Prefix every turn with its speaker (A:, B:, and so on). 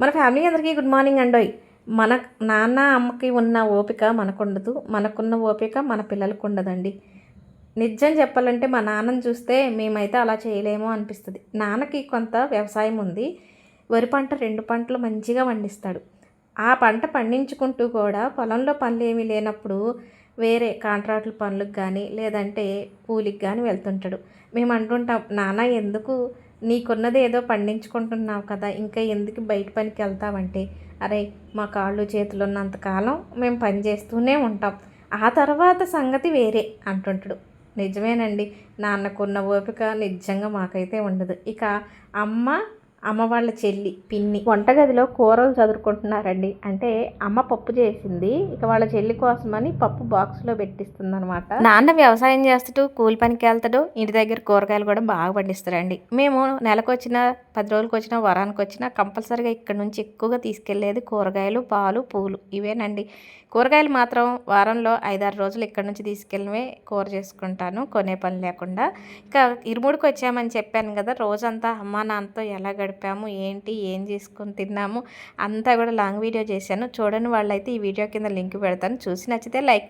A: మన ఫ్యామిలీ అందరికీ good morning అండోయ్. మన నాన్న అమ్మకి ఉన్న ఓపిక మనకుండదు, మనకున్న ఓపిక మన పిల్లలకు ఉండదండి. నిజం చెప్పాలంటే మా నాన్నని చూస్తే మేమైతే అలా చేయలేమో అనిపిస్తుంది. నాన్నకి కొంత వ్యవసాయం ఉంది, వరి పంట 2 పంటలు మంచిగా పండిస్తాడు. ఆ పంట పండించుకుంటూ కూడా పొలంలో పనులు ఏమీ లేనప్పుడు వేరే కాంట్రాక్టుల పనులకు కానీ లేదంటే కూలికి కానీ వెళ్తుంటాడు. మేము అంటుంటాం, నాన్న ఎందుకు నీకున్నది ఏదో పండించుకుంటున్నావు కదా, ఇంకా ఎందుకు బయట పనికి వెళ్తావంటే, అరే మా కాళ్ళు చేతులు ఉన్నంతకాలం మేము పని చేస్తూనే ఉంటాం, ఆ తర్వాత సంగతి వేరే అంటుంటాడు. నిజమేనండి, నాన్నకున్న ఓపిక నిజంగా మాకైతే ఉండదు. ఇక అమ్మ అమ్మ వాళ్ళ చెల్లి పిన్ని వంటగదిలో కూరలు చదువుకుంటున్నారండి. అంటే అమ్మ పప్పు చేసింది, ఇక వాళ్ళ చెల్లి కోసమని పప్పు బాక్స్లో పెట్టిస్తుంది అనమాట. నాన్న వ్యవసాయం చేస్తాడు, కూలి పనికి వెళ్తాడు, ఇంటి దగ్గర కూరగాయలు కూడా బాగా పండిస్తారండి. మేము నెలకు వచ్చిన 10 రోజులకు వచ్చిన వారానికి వచ్చిన కంపల్సరీగా ఇక్కడ నుంచి ఎక్కువగా తీసుకెళ్లేది కూరగాయలు, పాలు, పూలు ఇవేనండి. కూరగాయలు మాత్రం వారంలో 5-6 రోజులు ఇక్కడ నుంచి తీసుకెళ్ళినవే కూర చేసుకుంటాను, కొనే పని లేకుండా. ఇక ఇరుముడికి వచ్చామని చెప్పాను కదా, రోజంతా అమ్మ నాన్నతో ఎలా గడిపాము ఏంటి, ఏం చేసుకొని తిన్నాము అంతా కూడా లాంగ్ వీడియో చేశాను. చూడని వాళ్ళైతే ఈ వీడియో కింద లింక్ పెడతాను, చూసి నచ్చితే లైక్